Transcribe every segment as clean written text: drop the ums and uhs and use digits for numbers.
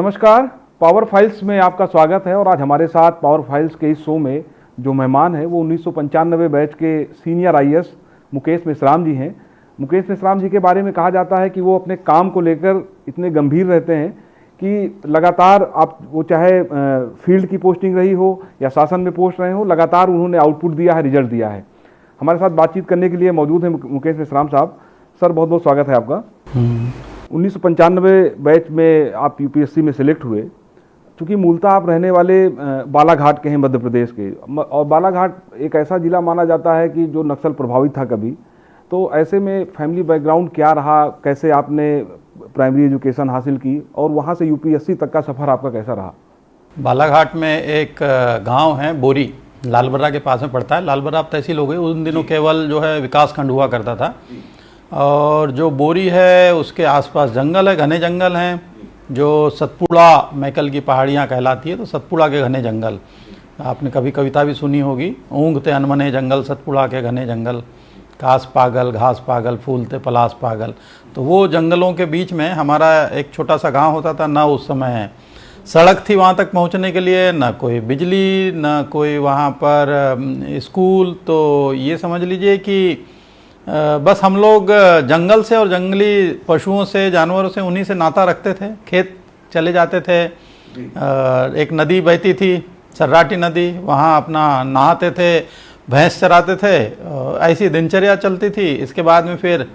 नमस्कार, power files में आपका स्वागत है। और आज हमारे साथ पावर फाइल्स के इस शो में जो मेहमान हैं वो 1995 बैच के सीनियर आईएएस मुकेश मेश्राम जी हैं। मुकेश मेश्राम जी के बारे में कहा जाता है कि वो अपने काम को लेकर इतने गंभीर रहते हैं कि लगातार आप वो चाहे फील्ड की पोस्टिंग रही हो या शासन में पोस्ट रहे हो, लगातार उन्होंने आउटपुट दिया है, रिजल्ट दिया है। हमारे साथ बातचीत करने के लिए मौजूद हैं मुकेश मेश्राम साहब। सर, बहुत बहुत स्वागत है आपका। 1995 बैच में आप यूपीएससी में सिलेक्ट हुए। चूँकि मूलतः आप रहने वाले बालाघाट के हैं, मध्य प्रदेश के, और बालाघाट एक ऐसा ज़िला माना जाता है कि जो नक्सल प्रभावित था कभी। तो ऐसे में फैमिली बैकग्राउंड क्या रहा, कैसे आपने प्राइमरी एजुकेशन हासिल की और वहाँ से यूपीएससी तक का सफ़र आपका कैसा रहा? बालाघाट में एक गांव है बोरी, लालबर्रा के पास में पड़ता है। लालबर्रा अब तहसील हो गई, उन दिनों केवल जो है विकास खंड हुआ करता था। और जो बोरी है उसके आसपास जंगल है, घने जंगल हैं, जो सतपुड़ा मैकल की पहाड़ियाँ कहलाती है। तो सतपुड़ा के घने जंगल, आपने कभी कविता भी सुनी होगी, ऊँघते अनमने जंगल सतपुड़ा के घने जंगल, घास पागल घास पागल फूलते पलाश पागल। तो वो जंगलों के बीच में हमारा एक छोटा सा गांव होता था। ना उस समय सड़क थी वहाँ तक पहुँचने के लिए, ना कोई बिजली, ना कोई वहाँ पर स्कूल। तो ये समझ लीजिए कि बस हम लोग जंगल से और जंगली पशुओं से, जानवरों से, उन्हीं से नाता रखते थे। खेत चले जाते थे, एक नदी बहती थी, सर्राटी नदी, वहाँ अपना नहाते थे, भैंस चराते थे, ऐसी दिनचर्या चलती थी। इसके बाद में फिर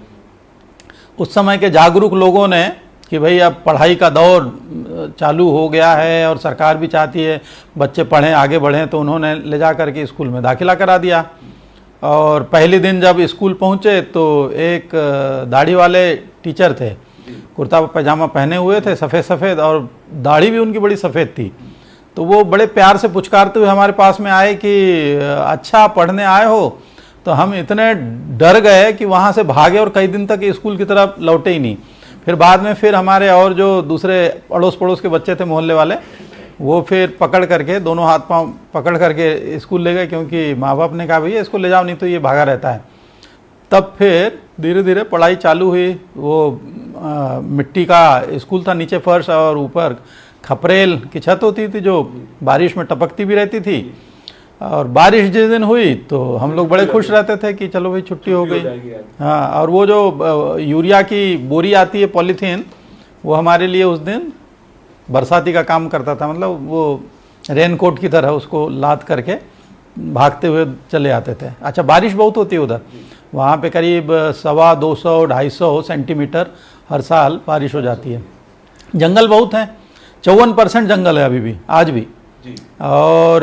उस समय के जागरूक लोगों ने कि भाई अब पढ़ाई का दौर चालू हो गया है और सरकार भी चाहती है बच्चे पढ़ें, आगे बढ़ें, तो उन्होंने ले जा करके स्कूल में दाखिला करा दिया। और पहले दिन जब स्कूल पहुंचे तो एक दाढ़ी वाले टीचर थे, कुर्ता पैजामा पहने हुए थे, सफ़ेद सफ़ेद, और दाढ़ी भी उनकी बड़ी सफ़ेद थी। तो वो बड़े प्यार से पुचकारते हुए हमारे पास में आए कि अच्छा पढ़ने आए हो। तो हम इतने डर गए कि वहाँ से भागे और कई दिन तक स्कूल की तरफ लौटे ही नहीं। फिर बाद में फिर हमारे और जो दूसरे अड़ोस पड़ोस के बच्चे थे मोहल्ले वाले, वो फिर पकड़ करके, दोनों हाथ पांव पकड़ करके स्कूल ले गए, क्योंकि माँ बाप ने कहा भैया इसको ले जाओ, नहीं तो ये भागा रहता है। तब फिर धीरे धीरे पढ़ाई चालू हुई। वो मिट्टी का स्कूल था, नीचे फर्श और ऊपर खपरेल की छत होती थी जो बारिश में टपकती भी रहती थी। और बारिश जिस दिन हुई तो हम लोग बड़े खुश रहते थे कि चलो भाई छुट्टी हो गई। हाँ, और वो जो यूरिया की बोरी आती है, पॉलीथीन, वो हमारे लिए उस दिन बरसाती का काम करता था। मतलब वो रेनकोट की तरह उसको लाद करके भागते हुए चले आते थे। अच्छा, बारिश बहुत होती है उधर, वहाँ पे करीब 125 250 सेंटीमीटर हर साल बारिश हो जाती है। जंगल बहुत हैं, 54% जंगल है अभी भी, आज भी। और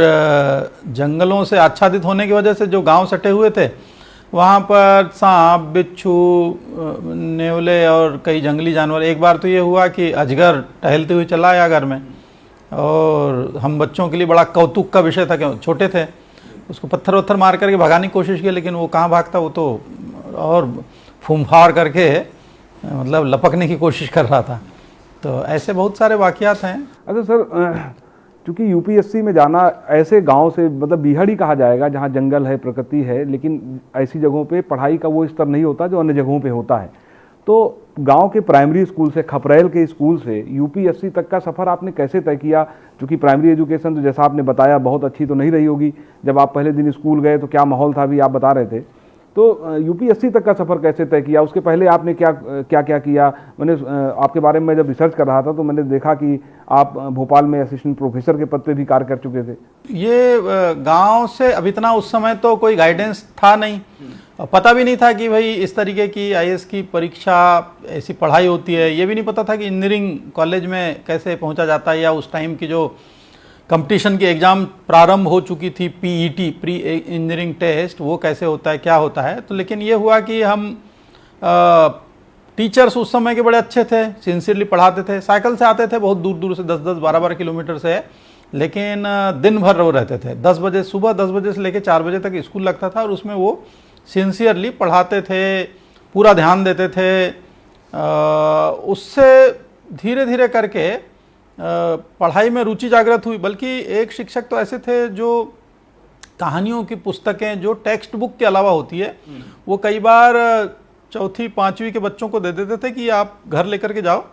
जंगलों से आच्छादित होने की वजह से जो गांव सटे हुए थे, वहाँ पर सांप, बिच्छू, नेवले और कई जंगली जानवर। एक बार तो ये हुआ कि अजगर टहलते हुए चला आया घर में, और हम बच्चों के लिए बड़ा कौतुक का विषय था, क्यों छोटे थे। उसको पत्थर वत्थर मार करके भगाने की कोशिश की, लेकिन वो कहाँ भागता, वो तो और फूंफाड़ करके मतलब लपकने की कोशिश कर रहा था। तो ऐसे बहुत सारे वाक़यात हैं। अच्छा सर, चूँकि यूपीएससी में जाना ऐसे गांव से, मतलब बीहड़ कहा जाएगा जहां जंगल है, प्रकृति है, लेकिन ऐसी जगहों पे पढ़ाई का वो स्तर नहीं होता जो अन्य जगहों पे होता है। तो गांव के प्राइमरी स्कूल से, खपरेल के स्कूल से यूपीएससी तक का सफ़र आपने कैसे तय किया? चूँकि प्राइमरी एजुकेशन तो जैसा आपने बताया बहुत अच्छी तो नहीं रही होगी। जब आप पहले दिन स्कूल गए तो क्या माहौल था, अभी आप बता रहे थे। तो यूपीएससी तक का सफ़र कैसे तय किया? उसके पहले आपने क्या क्या क्या किया? मैंने आपके बारे में जब रिसर्च कर रहा था तो मैंने देखा कि आप भोपाल में असिस्टेंट प्रोफेसर के पद पे भी कार्य कर चुके थे। ये गांव से अब इतना उस समय तो कोई गाइडेंस था नहीं, पता भी नहीं था कि भाई इस तरीके की आईएएस की परीक्षा, ऐसी पढ़ाई होती है। ये भी नहीं पता था कि इंजीनियरिंग कॉलेज में कैसे पहुंचा जाता है, या उस टाइम की जो कंपटीशन की एग्ज़ाम प्रारंभ हो चुकी थी, पीईटी, प्री इंजीनियरिंग टेस्ट, वो कैसे होता है, क्या होता है। तो लेकिन ये हुआ कि हम टीचर्स उस समय के बड़े अच्छे थे, सिंसियरली पढ़ाते थे। साइकिल से आते थे बहुत दूर दूर से, 10-10 12-12 किलोमीटर से, लेकिन दिन भर वो रहते थे। 10 बजे, सुबह 10 बजे से लेकर 4 बजे तक स्कूल लगता था, और उसमें वो सिंसियरली पढ़ाते थे, पूरा ध्यान देते थे। उससे धीरे धीरे करके पढ़ाई में रुचि जागृत हुई। बल्कि एक शिक्षक तो ऐसे थे जो कहानियों की पुस्तकें जो टेक्स्ट बुक के अलावा होती है, वो कई बार चौथी पांचवी के बच्चों को दे देते थे कि आप घर लेकर के जाओ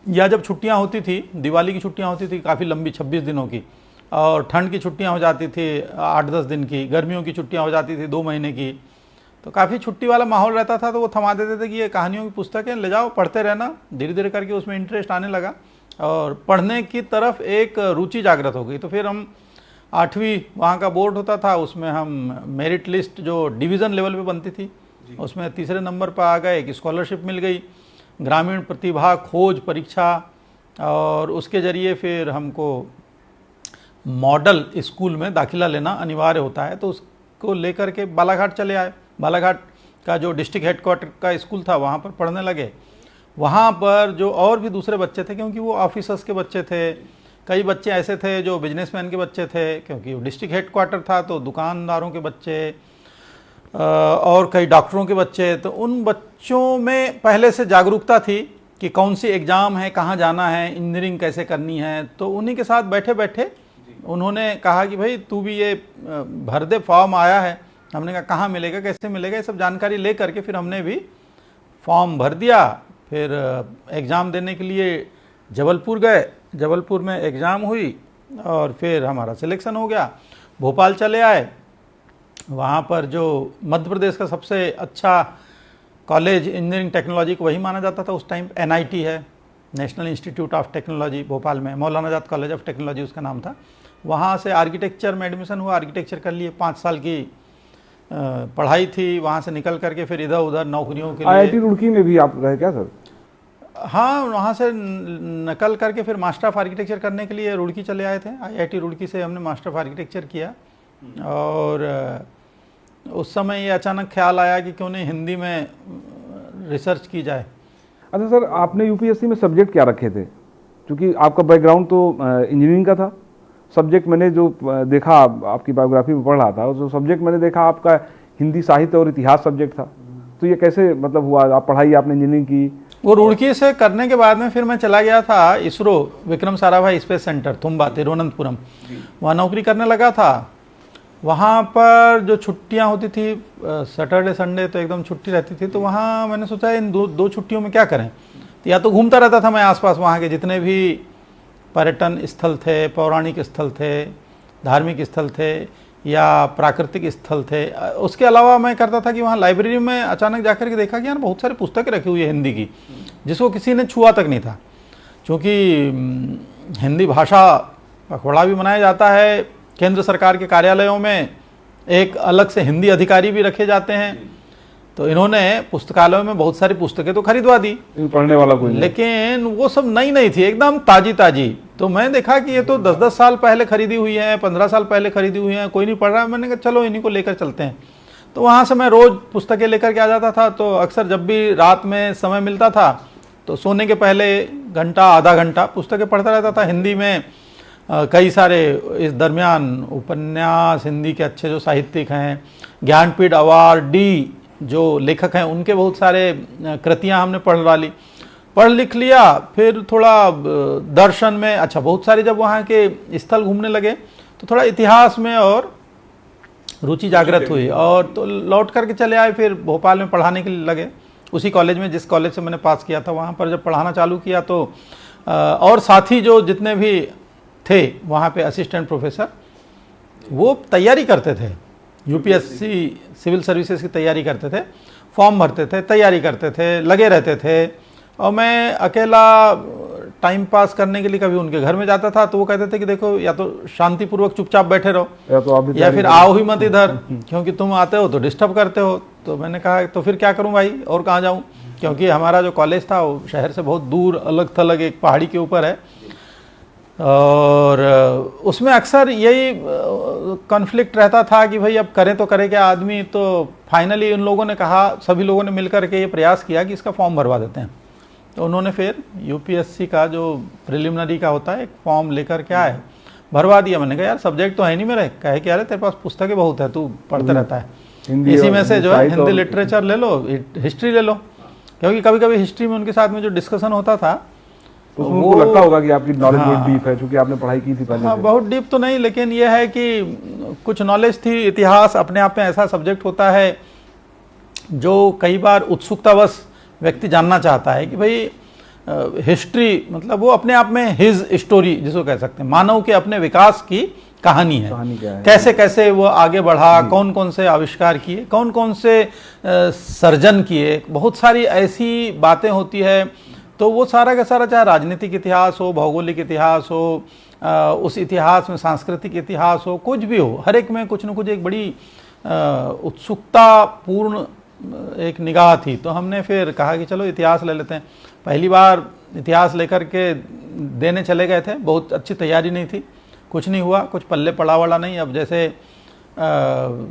या जब छुट्टियां होती थी, दिवाली की छुट्टियां होती थी काफ़ी लंबी 26 दिनों की, और ठंड की छुट्टियां हो जाती थी 8-10 दिन की, गर्मियों की छुट्टियां हो जाती थी 2 महीने की, तो काफ़ी छुट्टी वाला माहौल रहता था। तो वो थमा देते थे कि ये कहानियों की पुस्तकें ले जाओ, पढ़ते रहना। धीरे धीरे करके उसमें इंटरेस्ट आने लगा और पढ़ने की तरफ एक रुचि जागृत हो गई। तो फिर हम 8वीं वहाँ का बोर्ड होता था, उसमें हम मेरिट लिस्ट जो डिवीज़न लेवल पे बनती थी उसमें तीसरे नंबर पर आ गए। एक स्कॉलरशिप मिल गई, ग्रामीण प्रतिभा खोज परीक्षा, और उसके ज़रिए फिर हमको मॉडल स्कूल में दाखिला लेना अनिवार्य होता है। तो उसको लेकर के बालाघाट चले आए। बालाघाट का जो डिस्ट्रिक्ट हेडक्वार्टर का स्कूल था वहाँ पर पढ़ने लगे। वहाँ पर जो और भी दूसरे बच्चे थे, क्योंकि वो ऑफिसर्स के बच्चे थे, कई बच्चे ऐसे थे जो बिजनेसमैन के बच्चे थे, क्योंकि वो डिस्ट्रिक्ट हेडक्वार्टर था, तो दुकानदारों के बच्चे और कई डॉक्टरों के बच्चे। तो उन बच्चों में पहले से जागरूकता थी कि कौन सी एग्ज़ाम है, कहाँ जाना है, इंजीनियरिंग कैसे करनी है। तो उन्हीं के साथ बैठे बैठे उन्होंने कहा कि भाई तू भी ये भर दे, फॉर्म आया है। हमने कहा कहाँ मिलेगा, कैसे मिलेगा, ये सब जानकारी ले करके फिर हमने भी फॉर्म भर दिया। फिर एग्ज़ाम देने के लिए जबलपुर गए, जबलपुर में एग्ज़ाम हुई और फिर हमारा सिलेक्शन हो गया। भोपाल चले आए, वहाँ पर जो मध्य प्रदेश का सबसे अच्छा कॉलेज इंजीनियरिंग टेक्नोलॉजी को वही माना जाता था उस टाइम, NIT है, national institute of technology Bhopal में, मौलाना आज़ाद कॉलेज ऑफ टेक्नोलॉजी उसका नाम था। वहाँ से आर्किटेक्चर में एडमिशन हुआ, आर्किटेक्चर कर लिए, 5 साल की पढ़ाई थी। वहाँ से निकल करके फिर इधर उधर नौकरियों के लिए IIT रुड़की में भी आप रहे क्या सर? हाँ, वहाँ से निकल करके फिर मास्टर ऑफ आर्किटेक्चर करने के लिए रुड़की चले आए थे। IIT रुड़की से हमने मास्टर ऑफ आर्किटेक्चर किया। और उस समय ये अचानक ख्याल आया कि क्यों नहीं हिंदी में रिसर्च की जाए। अच्छा सर, आपने UPSC में सब्जेक्ट क्या रखे थे? क्योंकि आपका बैकग्राउंड तो इंजीनियरिंग का था। सब्जेक्ट मैंने जो देखा, आपकी बायोग्राफी में पढ़ रहा था, जो सब्जेक्ट मैंने देखा आपका हिंदी साहित्य और इतिहास सब्जेक्ट था। तो ये कैसे मतलब हुआ? आप पढ़ाई आपने इंजीनियरिंग की? वो रुड़की से करने के बाद में फिर मैं चला गया था इसरो, विक्रम साराभाई स्पेस सेंटर, तुम्बा, तिरुवनंतपुरम। वहाँ नौकरी करने लगा था। वहाँ पर जो छुट्टियाँ होती थी, सैटरडे संडे तो एकदम छुट्टी रहती थी। तो वहाँ मैंने सोचा इन दो छुट्टियों में क्या करें। तो या तो घूमता रहता था मैं आसपास, वहाँ के जितने भी पर्यटन स्थल थे, पौराणिक स्थल थे, धार्मिक स्थल थे या प्राकृतिक स्थल थे। उसके अलावा मैं करता था कि वहाँ लाइब्रेरी में अचानक जाकर के देखा कि यार बहुत सारी पुस्तकें रखी हुई है हिंदी की, जिसको किसी ने छुआ तक नहीं था। क्योंकि हिंदी भाषा पखवाड़ा भी मनाया जाता है, केंद्र सरकार के कार्यालयों में एक अलग से हिंदी अधिकारी भी रखे जाते हैं। तो इन्होंने पुस्तकालयों में बहुत सारी पुस्तकें तो खरीदवा दी, पढ़ने वाला कोई नहीं। लेकिन वो सब नई नई थी, एकदम ताजी ताजी। तो मैं देखा कि ये तो 10-10 साल पहले खरीदी हुई है, 15 साल पहले खरीदी हुई है, कोई नहीं पढ़ रहा है। मैंने कहा चलो इन्हीं को लेकर चलते हैं। तो वहाँ से मैं रोज़ पुस्तकें लेकर के आ जाता था। तो अक्सर जब भी रात में समय मिलता था तो सोने के पहले घंटा आधा घंटा पुस्तकें पढ़ता रहता था हिंदी में। कई सारे इस दरमियान उपन्यास हिंदी के अच्छे जो साहित्यिक हैं, ज्ञानपीठ अवार्डी जो लेखक हैं, उनके बहुत सारे कृतियाँ हमने पढ़ लिख लिया। फिर थोड़ा दर्शन में, अच्छा बहुत सारे जब वहाँ के स्थल घूमने लगे तो थोड़ा इतिहास में और रुचि जागृत हुई, और तो लौट करके चले आए। फिर भोपाल में पढ़ाने के लिए लगे, उसी कॉलेज में जिस कॉलेज से मैंने पास किया था। वहाँ पर जब पढ़ाना चालू किया तो और साथी जो जितने भी थे वहाँ पे असिस्टेंट प्रोफेसर, वो तैयारी करते थे, UPSC सिविल सर्विसेज की तैयारी करते थे, फॉर्म भरते थे, तैयारी करते थे, लगे रहते थे। और मैं अकेला टाइम पास करने के लिए कभी उनके घर में जाता था तो वो कहते थे कि देखो या तो शांतिपूर्वक चुपचाप बैठे रहो या फिर आओ ही मत इधर, क्योंकि तुम आते हो तो डिस्टर्ब करते हो। तो मैंने कहा तो फिर क्या करूं भाई, और कहाँ जाऊं, क्योंकि हमारा जो कॉलेज था वो शहर से बहुत दूर, अलग थलग एक पहाड़ी के ऊपर है। और उसमें अक्सर यही कॉन्फ्लिक्ट रहता था कि भाई अब करें तो करे क्या आदमी। तो फाइनली उन लोगों ने कहा, सभी लोगों ने मिलकर के ये प्रयास किया कि इसका फॉर्म भरवा देते हैं। तो उन्होंने फिर UPSC का जो प्रिलिमिनरी का होता है एक फॉर्म लेकर के आए, भरवा दिया। मैंने कहा यार सब्जेक्ट तो है नहीं मेरे, कहे कि अरे तेरे पास पुस्तकें बहुत है, तू पढ़ते रहता है, इसी में से जो है हिंदी लिटरेचर ले लो, हिस्ट्री ले लो। क्योंकि कभी कभी हिस्ट्री में उनके साथ में जो डिस्कशन होता था तो वो लगता होगा कि आपकी नॉलेज बहुत डीप है, क्योंकि आपने पढ़ाई की थी पहले। हाँ, बहुत डीप तो नहीं, लेकिन यह है कि कुछ नॉलेज थी। इतिहास अपने आप में ऐसा सब्जेक्ट होता है जो कई बार उत्सुकतावश व्यक्ति जानना चाहता है कि भाई हिस्ट्री, मतलब वो अपने आप में हिज स्टोरी जिसको कह सकते हैं, मानव के अपने विकास की कहानी है। कहानी क्या है? कैसे कैसे वो आगे बढ़ा, कौन कौन से आविष्कार किए, कौन कौन से सर्जन किए, बहुत सारी ऐसी बातें होती है। तो वो सारा का सारा, चाहे राजनीतिक इतिहास हो, भौगोलिक इतिहास हो, उस इतिहास में सांस्कृतिक इतिहास हो, कुछ भी हो, हर एक में कुछ न कुछ एक बड़ी उत्सुकता पूर्ण एक निगाह थी। तो हमने फिर कहा कि चलो इतिहास ले लेते हैं। पहली बार इतिहास लेकर के देने चले गए थे, बहुत अच्छी तैयारी नहीं थी, कुछ नहीं हुआ, कुछ पल्ले पड़ा वाला नहीं। अब जैसे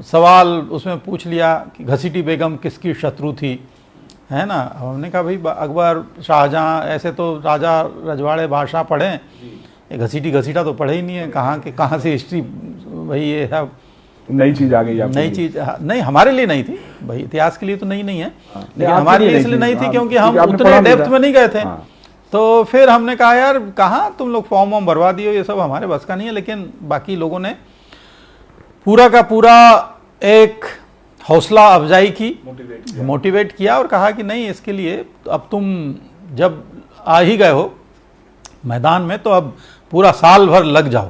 सवाल उसमें पूछ लिया कि घसीटी बेगम किसकी शत्रु थी, है ना। हमने कहा भाई अकबर, शाहजहाँ, ऐसे तो राजा रजवाड़े बादशाह पढ़े, ये घसीटी घसीटा तो पढ़े ही नहीं है, कहाँ से हिस्ट्री भाई, ये सब नई चीज आ गई। नई चीज नहीं, हमारे लिए नहीं थी भाई, इतिहास के लिए तो नहीं है, लेकिन हमारे लिए इसलिए नहीं थी क्योंकि हम उतने डेप्थ में नहीं गए थे। तो फिर हमने कहा यार कहाँ तुम लोग फॉर्म वॉर्म भरवा दियो, ये सब हमारे बस का नहीं है। लेकिन बाकी लोगों ने पूरा का पूरा एक हौसला अफजाई की, मोटिवेट किया और कहा कि नहीं, इसके लिए अब तुम जब आ ही गए हो मैदान में तो अब पूरा साल भर लग जाओ,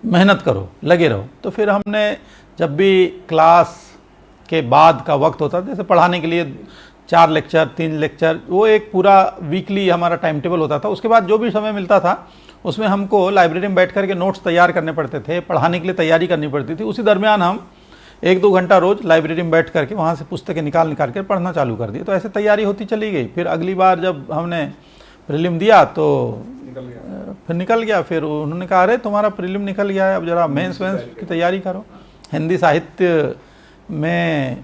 मेहनत करो, लगे रहो। तो फिर हमने जब भी क्लास के बाद का वक्त होता था, जैसे पढ़ाने के लिए 4 लेक्चर 3 लेक्चर, वो एक पूरा वीकली हमारा टाइम टेबल होता था। उसके बाद जो भी समय मिलता था उसमें हमको लाइब्रेरी में बैठ कर के नोट्स तैयार करने पड़ते थे, पढ़ाने के लिए तैयारी करनी पड़ती थी। उसी दरमियान हम 1-2 घंटा रोज लाइब्रेरी में बैठ करके वहाँ से पुस्तकें निकाल कर पढ़ना चालू कर दिए। तो ऐसे तैयारी होती चली गई। फिर अगली बार जब हमने प्रीलिम दिया तो फिर निकल गया। फिर उन्होंने कहा अरे तुम्हारा प्रीलिम निकल गया है, अब जरा मेंस की तैयारी करो। हिंदी साहित्य में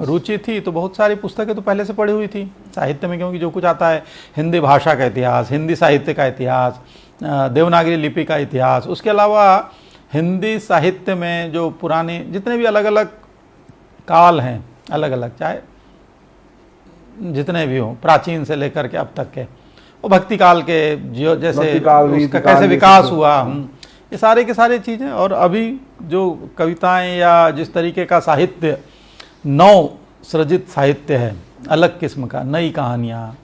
रुचि थी तो बहुत सारी पुस्तकें तो पहले से पढ़ी हुई थी साहित्य में, क्योंकि जो कुछ आता है, हिंदी भाषा का इतिहास, हिंदी साहित्य का इतिहास, देवनागरी लिपि का इतिहास, उसके अलावा हिंदी साहित्य में जो पुराने जितने भी अलग अलग काल हैं, अलग अलग चाहे जितने भी हों, प्राचीन से लेकर के अब तक के, वो भक्ति काल के जो जैसे उसका कैसे विकास हुआ, ये सारे के सारे चीज़ें। और अभी जो कविताएं या जिस तरीके का साहित्य नव सृजित साहित्य है, अलग किस्म का, नई कहानियाँ।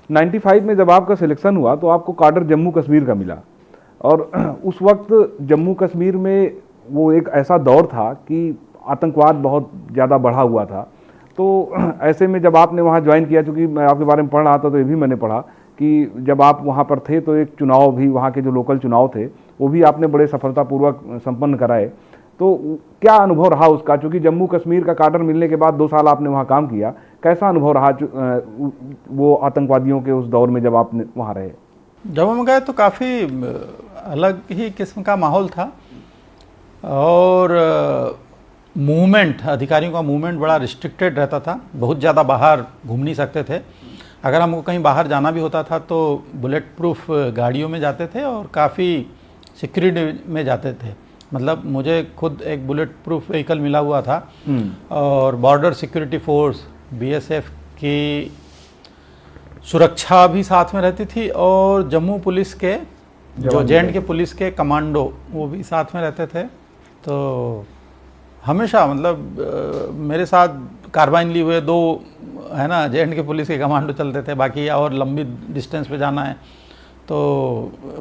95 में जब आपका सिलेक्शन हुआ तो आपको काडर जम्मू कश्मीर का मिला, और उस वक्त जम्मू कश्मीर में वो एक ऐसा दौर था कि आतंकवाद बहुत ज़्यादा बढ़ा हुआ था। तो ऐसे में जब आपने वहाँ ज्वाइन किया, चूँकि मैं आपके बारे में पढ़ रहा था तो ये भी मैंने पढ़ा कि जब आप वहाँ पर थे तो एक चुनाव भी, वहाँ के जो लोकल चुनाव थे वो भी आपने बड़े सफलतापूर्वक संपन्न कराए। तो क्या अनुभव रहा उसका, चूँकि जम्मू कश्मीर का काडर मिलने के बाद 2 साल आपने वहाँ काम किया, कैसा अनुभव रहा वो आतंकवादियों के उस दौर में जब आपने वहाँ रहे? जब हम गए तो काफ़ी अलग ही किस्म का माहौल था, और मूवमेंट, अधिकारियों का मूवमेंट बड़ा रिस्ट्रिक्टेड रहता था, बहुत ज़्यादा बाहर घूम नहीं सकते थे। अगर हमको कहीं बाहर जाना भी होता था तो बुलेट प्रूफ गाड़ियों में जाते थे और काफ़ी सिक्योरिटी में जाते थे। मतलब मुझे खुद एक बुलेट प्रूफ व्हीकल मिला हुआ था, और बॉर्डर सिक्योरिटी फोर्स BSF की सुरक्षा भी साथ में रहती थी, और जम्मू पुलिस के जो JNK के पुलिस के कमांडो वो भी साथ में रहते थे। तो हमेशा मतलब मेरे साथ कार्बाइन लिए हुए 2 है ना JNK के पुलिस के कमांडो चलते थे। बाकी और लंबी डिस्टेंस पे जाना है तो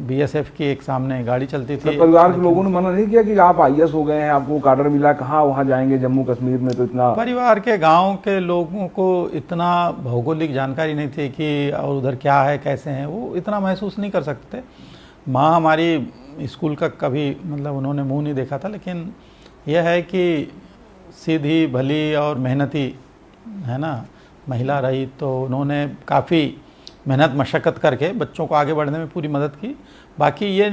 BSF की एक सामने गाड़ी चलती थी। परिवार के लोगों ने मना नहीं किया कि आप IAS हो गए हैं, आपको काडर मिला, कहाँ वहाँ जाएंगे जम्मू कश्मीर में? तो इतना परिवार के, गांव के लोगों को इतना भौगोलिक जानकारी नहीं थी कि और उधर क्या है, कैसे हैं, वो इतना महसूस नहीं कर सकते थे। माँ हमारी स्कूल का कभी मतलब उन्होंने मुंह नहीं देखा था, लेकिन यह है कि सीधी भली और मेहनती है ना महिला रही, तो उन्होंने काफ़ी मेहनत मशक्क़त करके बच्चों को आगे बढ़ने में पूरी मदद की। बाकी ये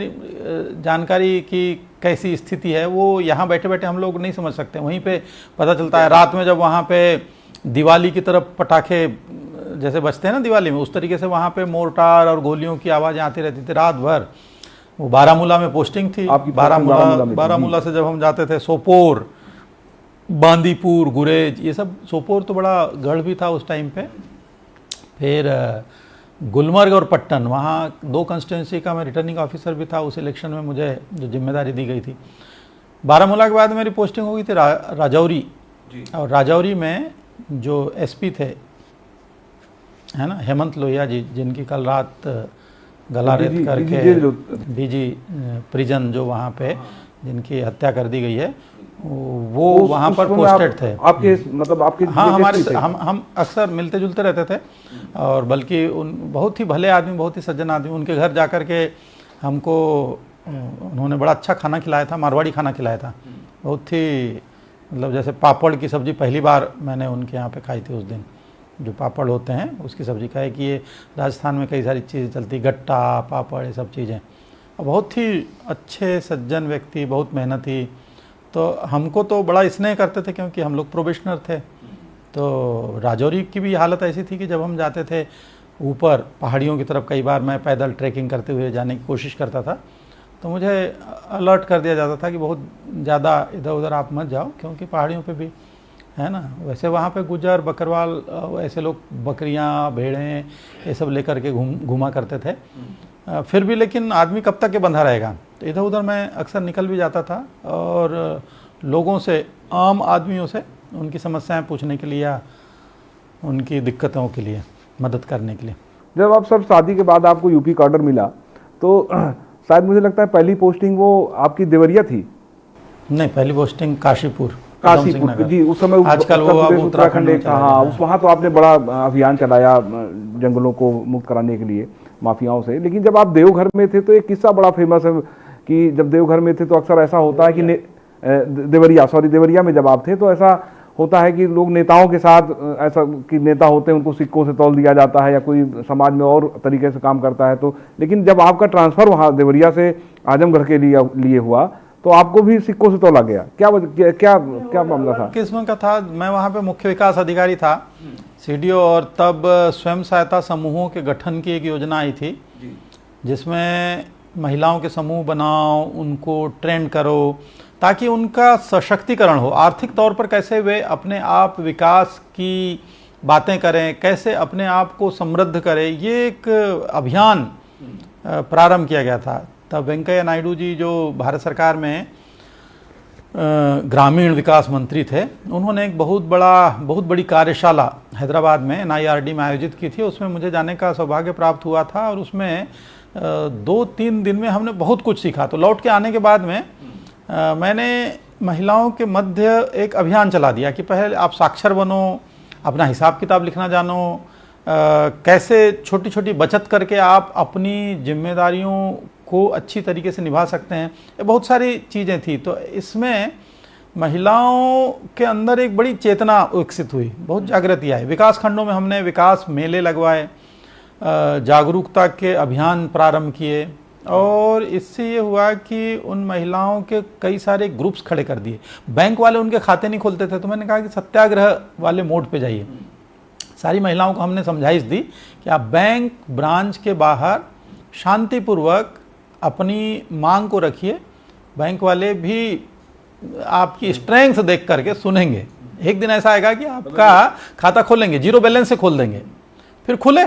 जानकारी की कैसी स्थिति है वो यहाँ बैठे बैठे हम लोग नहीं समझ सकते, वहीं पे पता चलता है। रात में जब वहाँ पे दिवाली की तरफ पटाखे जैसे बजते हैं ना दिवाली में, उस तरीके से वहाँ पे मोर्टार और गोलियों की आवाज़ें आती रहती थी रात भर। वो बारामूला में पोस्टिंग थी, बारामूला से जब हम जाते थे सोपोर, बांदीपुर, गुरेज, ये सब, सोपोर तो बड़ा गढ़ भी था उस टाइम पे। फिर गुलमर्ग और पट्टन, वहाँ 2 कंस्टिट्यूंसी का मैं रिटर्निंग ऑफिसर भी था। उस इलेक्शन में मुझे जो जिम्मेदारी दी गई थी। बारामूला के बाद मेरी पोस्टिंग हो गई थी राजौरी, और राजौरी में जो SP थे है ना, हेमंत लोहिया जी, जिनकी कल रात गला रेत डीजी करके डीजी प्रिजन जो वहाँ पे जिनकी हत्या कर दी गई है, वो वहाँ पर पोस्टेड थे। आपके मतलब आपके हाँ, हमारे रिलेटिव्स थे? हम अक्सर मिलते जुलते रहते थे, और बल्कि उन बहुत ही भले आदमी, बहुत ही सज्जन आदमी, उनके घर जा कर के हमको उन्होंने बड़ा अच्छा खाना खिलाया था, मारवाड़ी खाना खिलाया था। बहुत ही मतलब जैसे पापड़ की सब्ज़ी पहली बार मैंने उनके यहाँ पे खाई थी उस दिन, जो पापड़ होते हैं उसकी सब्ज़ी खाई। कि ये राजस्थान में कई सारी चीज़ें चलती, गट्टा पापड़, ये सब चीज़ें। बहुत ही अच्छे सज्जन व्यक्ति, बहुत मेहनती। तो हमको तो बड़ा स्नेह करते थे क्योंकि हम लोग प्रोबेशनर थे। तो राजौरी की भी हालत ऐसी थी कि जब हम जाते थे ऊपर पहाड़ियों की तरफ, कई बार मैं पैदल ट्रैकिंग करते हुए जाने की कोशिश करता था, तो मुझे अलर्ट कर दिया जाता था कि बहुत ज़्यादा इधर उधर आप मत जाओ, क्योंकि पहाड़ियों पे भी है ना। वैसे वहाँ पे गुज्जर बकरवाल ऐसे लोग बकरियाँ भेड़ें ये सब लेकर के घूमा करते थे। फिर भी लेकिन आदमी कब तक के बंधा रहेगा, तो इधर उधर मैं अक्सर निकल भी जाता था, और लोगों से, आम आदमियों से उनकी समस्याएं पूछने के लिए या उनकी दिक्कतों के लिए मदद करने के लिए। जब आप सब शादी के बाद आपको यूपी का ऑर्डर मिला, तो शायद मुझे लगता है पहली पोस्टिंग वो आपकी देवरिया थी? नहीं, पहली पोस्टिंग काशीपुर जी, उस समय आजकल वो अब उत्तराखंड एक था। हाँ, उस वहाँ तो आपने बड़ा अभियान चलाया जंगलों को मुक्त कराने के लिए माफियाओं से। लेकिन जब आप देवघर में थे तो एक किस्सा बड़ा फेमस है कि जब देवघर में थे तो अक्सर ऐसा होता है कि देवरिया में जब आप थे तो ऐसा होता है कि लोग नेताओं के साथ, ऐसा कि नेता होते हैं उनको सिक्कों से तौल दिया जाता है, या कोई समाज में और तरीके से काम करता है। तो लेकिन जब आपका ट्रांसफर वहाँ देवरिया से आजमगढ़ के लिए हुआ तो आपको भी सिक्कों से तौला गया। क्या मामला था? किस्म का था, मैं वहाँ पे मुख्य विकास अधिकारी था, सीडीओ, और तब स्वयं सहायता समूहों के गठन की एक योजना आई थी, जिसमें महिलाओं के समूह बनाओ, उनको ट्रेंड करो, ताकि उनका सशक्तिकरण हो, आर्थिक तौर पर कैसे वे अपने आप विकास की बातें करें, कैसे अपने आप को समृद्ध करें। ये एक अभियान प्रारंभ किया गया था। तब वेंकैया नायडू जी, जो भारत सरकार में ग्रामीण विकास मंत्री थे, उन्होंने एक बहुत बड़ी कार्यशाला हैदराबाद में NIRD में आयोजित की थी। उसमें मुझे जाने का सौभाग्य प्राप्त हुआ था, और उसमें 2-3 दिन में हमने बहुत कुछ सीखा। तो लौट के आने के बाद में मैंने महिलाओं के मध्य एक अभियान चला दिया कि पहले आप साक्षर बनो, अपना हिसाब किताब लिखना जानो, कैसे छोटी छोटी बचत करके आप अपनी जिम्मेदारियों को अच्छी तरीके से निभा सकते हैं। ये बहुत सारी चीज़ें थी। तो इसमें महिलाओं के अंदर एक बड़ी चेतना विकसित हुई, बहुत जागृति आई। विकास खंडों में हमने विकास मेले लगवाए, जागरूकता के अभियान प्रारंभ किए, और इससे ये हुआ कि उन महिलाओं के कई सारे ग्रुप्स खड़े कर दिए। बैंक वाले उनके खाते नहीं खोलते थे, तो मैंने कहा कि सत्याग्रह वाले मोड पे जाइए। सारी महिलाओं को हमने समझाइश दी कि आप बैंक ब्रांच के बाहर शांतिपूर्वक अपनी मांग को रखिए, बैंक वाले भी आपकी स्ट्रेंथ देख करके सुनेंगे। एक दिन ऐसा आएगा कि आपका खाता खोलेंगे, जीरो बैलेंस से खोल देंगे। फिर खुले।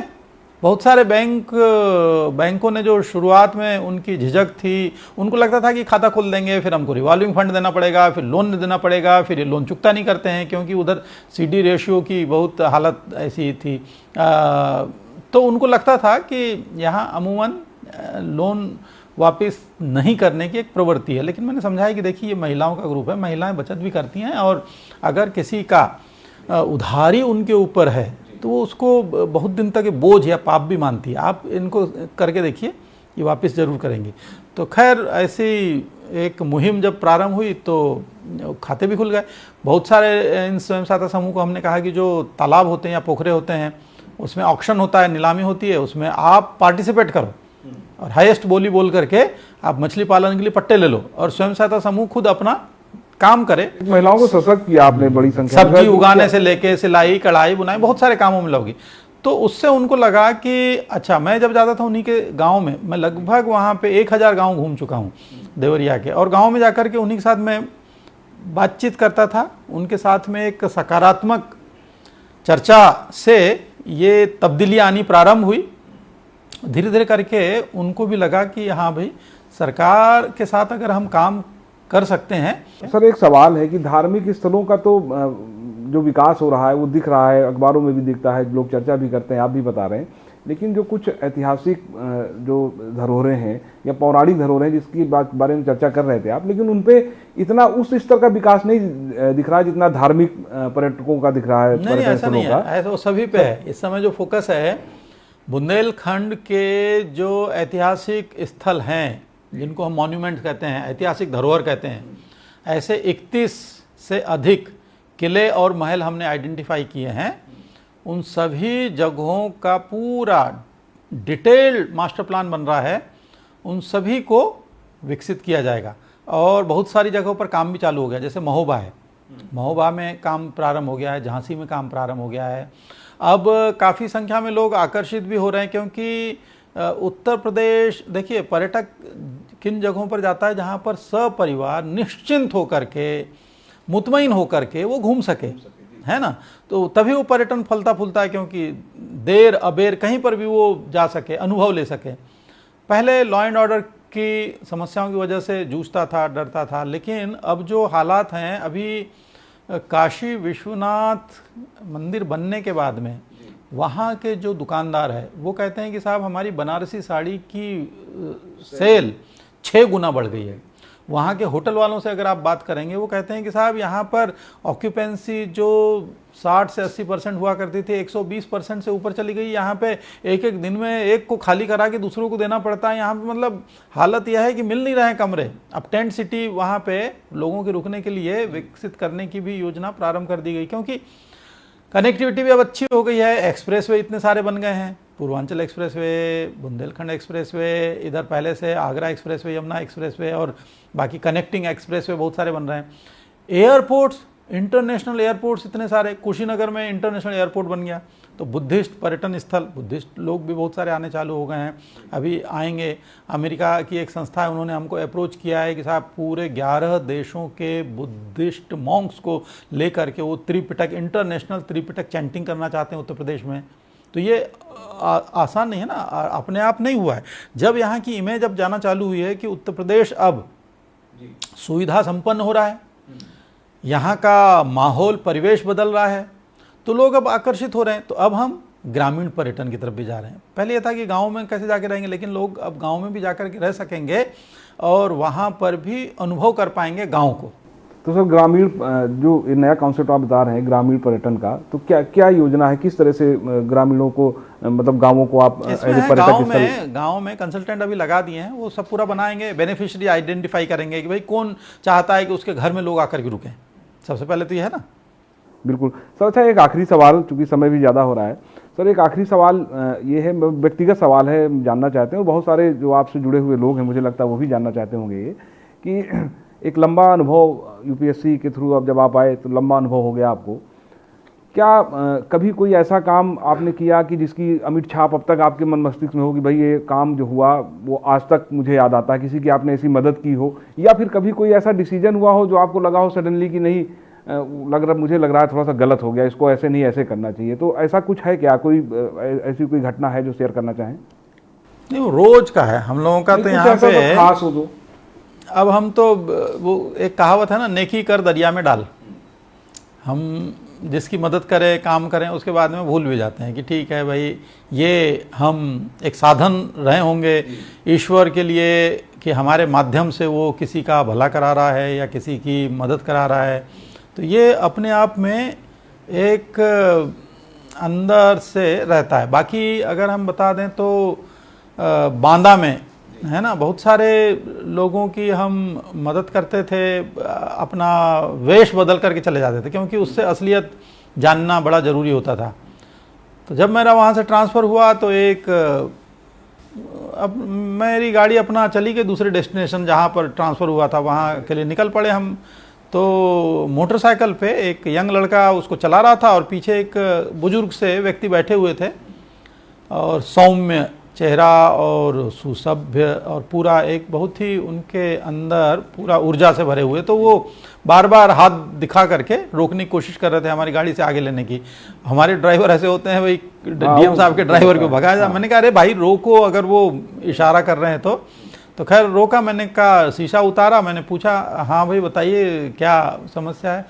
बहुत सारे बैंकों ने, जो शुरुआत में उनकी झिझक थी, उनको लगता था कि खाता खोल देंगे, फिर हमको रिवॉल्विंग फंड देना पड़ेगा, फिर लोन देना पड़ेगा, फिर ये लोन चुकता नहीं करते हैं क्योंकि उधर CD रेशियो की बहुत हालत ऐसी थी। तो उनको लगता था कि यहाँ अमूमन लोन वापस नहीं करने की एक प्रवृत्ति है। लेकिन मैंने समझाया कि देखिए, ये महिलाओं का ग्रुप है, महिलाएं बचत भी करती हैं, और अगर किसी का उधारी उनके ऊपर है तो वो उसको बहुत दिन तक बोझ या पाप भी मानती है। आप इनको करके देखिए, ये वापस ज़रूर करेंगी। तो खैर, ऐसी एक मुहिम जब प्रारंभ हुई तो खाते भी खुल गए। बहुत सारे इन स्वयं सहायता समूह को हमने कहा कि जो तालाब होते हैं या पोखरे होते हैं, उसमें ऑक्शन होता है, नीलामी होती है, उसमें आप पार्टिसिपेट करो, और हाईएस्ट बोली बोल करके आप मछली पालन के लिए पट्टे ले लो, और स्वयं सहायता समूह खुद अपना काम करे। महिलाओं को सशक्त किया आपने बड़ी संख्या में। सब्जी उगाने से लेके सिलाई, कढ़ाई, बुनाई, बहुत सारे कामों में लगी। तो उससे उनको लगा कि अच्छा, मैं जब जाता था उन्हीं के गांव में, मैं लगभग वहाँ पे 1000 गांव घूम चुका हूँ देवरिया के, और गांव में जाकर के उन्हीं के साथ मैं बातचीत करता था। उनके साथ में एक सकारात्मक चर्चा से ये तब्दीलियाँ आनी प्रारंभ हुई। धीरे धीरे करके उनको भी लगा कि हाँ भाई, सरकार के साथ अगर हम काम कर सकते हैं। सर, एक सवाल है कि धार्मिक स्थलों का तो जो विकास हो रहा है वो दिख रहा है, अखबारों में भी दिखता है, लोग चर्चा भी करते हैं, आप भी बता रहे हैं, लेकिन जो कुछ ऐतिहासिक जो धरोहरें हैं या पौराणिक धरोहरें हैं जिसकी बारे में चर्चा कर रहे थे आप, लेकिन उन पे इतना उस स्तर का विकास नहीं दिख रहा है जितना धार्मिक पर्यटकों का दिख रहा है। नहीं, ऐसा नहीं है, ऐसा वो सभी पे है। इस समय जो फोकस है बुंदेलखंड के जो ऐतिहासिक स्थल हैं जिनको हम मॉन्यूमेंट कहते हैं, ऐतिहासिक धरोहर कहते हैं, ऐसे 31 से अधिक किले और महल हमने आइडेंटिफाई किए हैं। उन सभी जगहों का पूरा डिटेल्ड मास्टर प्लान बन रहा है, उन सभी को विकसित किया जाएगा और बहुत सारी जगहों पर काम भी चालू हो गया। जैसे महोबा है, महोबा में काम प्रारंभ हो गया है, झांसी में काम प्रारंभ हो गया है। अब काफ़ी संख्या में लोग आकर्षित भी हो रहे हैं क्योंकि उत्तर प्रदेश, देखिए पर्यटक किन जगहों पर जाता है जहां पर सपरिवार निश्चिंत होकर के, मुतमईन होकर के वो घूम सके, है ना। तो तभी वो पर्यटन फलता फूलता है क्योंकि देर अबेर कहीं पर भी वो जा सके, अनुभव ले सके। पहले लॉ एंड ऑर्डर की समस्याओं की वजह से जूझता था, डरता था, लेकिन अब जो हालात हैं, अभी काशी विश्वनाथ मंदिर बनने के बाद में वहाँ के जो दुकानदार है वो कहते हैं कि साहब हमारी बनारसी साड़ी की सेल 6 गुना बढ़ गई है। वहाँ के होटल वालों से अगर आप बात करेंगे वो कहते हैं कि साहब यहाँ पर ऑक्यूपेंसी जो 60 से 80% हुआ करती थी 120% से ऊपर चली गई। यहाँ पे एक एक दिन में एक को खाली करा के दूसरों को देना पड़ता है। यहाँ पे मतलब हालत यह है कि मिल नहीं रहे हैं कमरे। अब टेंट सिटी वहाँ पे लोगों के रुकने के लिए विकसित करने की भी योजना प्रारंभ कर दी गई क्योंकि कनेक्टिविटी भी अब अच्छी हो गई है। एक्सप्रेसवे इतने सारे बन गए हैं, पूर्वांचल एक्सप्रेसवे, बुंदेलखंड एक्सप्रेसवे, इधर पहले से आगरा एक्सप्रेसवे, यमुना एक्सप्रेसवे और बाकी कनेक्टिंग एक्सप्रेसवे बहुत सारे बन रहे हैं। एयरपोर्ट्स, इंटरनेशनल एयरपोर्ट्स इतने सारे, कुशीनगर में इंटरनेशनल एयरपोर्ट बन गया। तो बुद्धिस्ट पर्यटन स्थल, बुद्धिस्ट लोग भी बहुत सारे आने चालू हो गए हैं, अभी आएंगे। अमेरिका की एक संस्था है, उन्होंने हमको अप्रोच किया है कि साहब पूरे 11 देशों के बुद्धिस्ट मॉन्क्स को लेकर के वो त्रिपिटक, इंटरनेशनल त्रिपिटक चैंटिंग करना चाहते हैं उत्तर प्रदेश में। तो ये आसान नहीं है ना, अपने आप नहीं हुआ है। जब यहाँ की इमेज अब जाना चालू हुई है कि उत्तर प्रदेश अब सुविधा संपन्न हो रहा है, यहाँ का माहौल परिवेश बदल रहा है, तो लोग अब आकर्षित हो रहे हैं। तो अब हम ग्रामीण पर्यटन की तरफ भी जा रहे हैं। पहले ये था कि गांव में कैसे जाके रहेंगे, लेकिन लोग अब गांव में भी जाकर के रह सकेंगे और वहाँ पर भी अनुभव कर पाएंगे गांव को। तो सर ग्रामीण जो नया कॉन्सेप्ट आप बता रहे हैं ग्रामीण पर्यटन का, तो क्या क्या योजना है, किस तरह से ग्रामीणों को मतलब गांवों को आप गांव में कंसल्टेंट अभी लगा दिए हैं, वो सब पूरा बनाएंगे। बेनिफिशियरी आइडेंटिफाई करेंगे कि भाई कौन चाहता है कि उसके घर में लोग आकर के रुकें। सबसे पहले तो ये है ना। बिल्कुल सर। अच्छा, एक आखिरी सवाल, चूंकि समय भी ज़्यादा हो रहा है सर, एक आखिरी सवाल ये है, व्यक्तिगत सवाल है, जानना चाहते हैं और बहुत सारे जो आपसे जुड़े हुए लोग हैं मुझे लगता है वो भी जानना चाहते होंगे ये कि एक लंबा अनुभव यूपीएससी के थ्रू अब जब आप आए तो लंबा अनुभव हो गया आपको, क्या कभी कोई ऐसा काम आपने किया कि जिसकी अमिट छाप अब तक आपके मन मस्तिष्क में हो कि भाई ये काम जो हुआ वो आज तक मुझे याद आता है, किसी की आपने ऐसी मदद की हो, या फिर कभी कोई ऐसा डिसीजन हुआ हो जो आपको लगा हो सडनली कि नहीं मुझे लग रहा है थोड़ा सा गलत हो गया, इसको ऐसे नहीं ऐसे करना चाहिए, तो ऐसा कुछ है क्या, कोई ऐसी कोई घटना है जो शेयर करना चाहें? नहीं, वो रोज का है हम लोगों का। तो यहाँ पे खास हो तो अब हम तो वो एक कहावत है ना, नेकी कर दरिया में डाल। हम जिसकी मदद करें, काम करें, उसके बाद में भूल भी जाते हैं कि ठीक है भाई ये हम एक साधन रहे होंगे ईश्वर के लिए कि हमारे माध्यम से वो किसी का भला करा रहा है या किसी की मदद करा रहा है। तो ये अपने आप में एक अंदर से रहता है। बाकी अगर हम बता दें तो बांदा में है ना, बहुत सारे लोगों की हम मदद करते थे, अपना वेश बदल करके चले जाते थे क्योंकि उससे असलियत जानना बड़ा ज़रूरी होता था। तो जब मेरा वहाँ से ट्रांसफ़र हुआ तो अब मेरी गाड़ी अपना चली गई दूसरे डेस्टिनेशन जहाँ पर ट्रांसफ़र हुआ था वहाँ के लिए निकल पड़े हम। तो मोटरसाइकिल पे एक यंग लड़का उसको चला रहा था और पीछे एक बुजुर्ग से व्यक्ति बैठे हुए थे और सौम्य चेहरा और सुसभ्य और पूरा एक बहुत ही उनके अंदर पूरा ऊर्जा से भरे हुए। तो वो बार बार हाथ दिखा करके रोकने की कोशिश कर रहे थे हमारी गाड़ी से आगे लेने की। हमारे ड्राइवर ऐसे होते हैं भाई, डीएम साहब के ड्राइवर को भगाया जा। मैंने कहा अरे भाई रोको, अगर वो इशारा कर रहे हैं तो खैर रोका। मैंने कहा शीशा उतारा, मैंने पूछा हाँ भाई बताइए क्या समस्या है।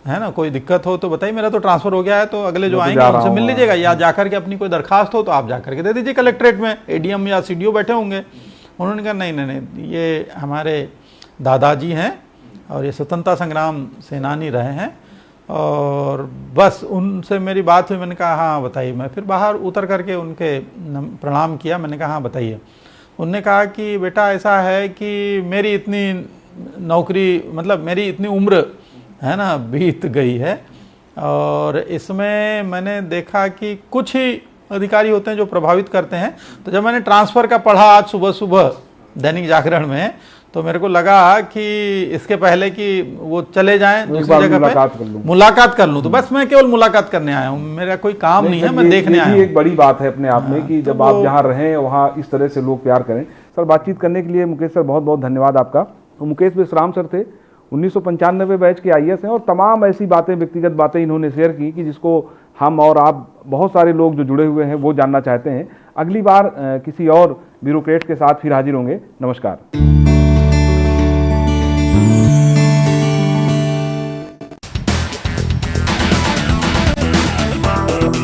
है ना, कोई दिक्कत हो तो बताइए, मेरा तो ट्रांसफर हो गया है, तो अगले जो मैं तो आएंगे जा रहा उनसे मिल हूँ। लीजिएगा, या जाकर के अपनी कोई दरखास्त हो तो आप जाकर के दे दीजिए कलेक्ट्रेट में, एडीएम या सीडीओ बैठे होंगे। उन्होंने कहा नहीं नहीं नहीं, ये हमारे दादाजी हैं और ये स्वतंत्रता संग्राम सेनानी रहे हैं, और बस उनसे मेरी बात हुई। मैंने कहा हाँ बताइए। मैं फिर बाहर उतर करके उनके प्रणाम किया। मैंने कहा हाँ बताइए। उनने कहा कि बेटा ऐसा है कि मेरी इतनी नौकरी, मतलब मेरी इतनी उम्र है ना बीत गई है, और इसमें मैंने देखा कि कुछ ही अधिकारी होते हैं जो प्रभावित करते हैं। तो जब मैंने ट्रांसफ़र का पढ़ा आज सुबह सुबह दैनिक जागरण में, तो मेरे को लगा कि इसके पहले कि वो चले जाएं दूसरी जगह पे, मुलाकात कर लूं। तो बस मैं केवल मुलाकात करने आया हूं, मेरा कोई काम नहीं है, मैं देखने आया हूं। एक बड़ी बात है अपने आप में कि जब आप जहां रहें वहां इस तरह से लोग प्यार करें। सर, बातचीत करने के लिए मुकेश सर बहुत बहुत धन्यवाद आपका। तो मुकेश विश्राम सर थे, 1995 बैच के आईएएस हैं, और तमाम ऐसी बातें, व्यक्तिगत बातें इन्होंने शेयर की कि जिसको हम और आप, बहुत सारे लोग जो जुड़े हुए हैं, वो जानना चाहते हैं। अगली बार किसी और ब्यूरोक्रेट के साथ फिर हाजिर होंगे। नमस्कार।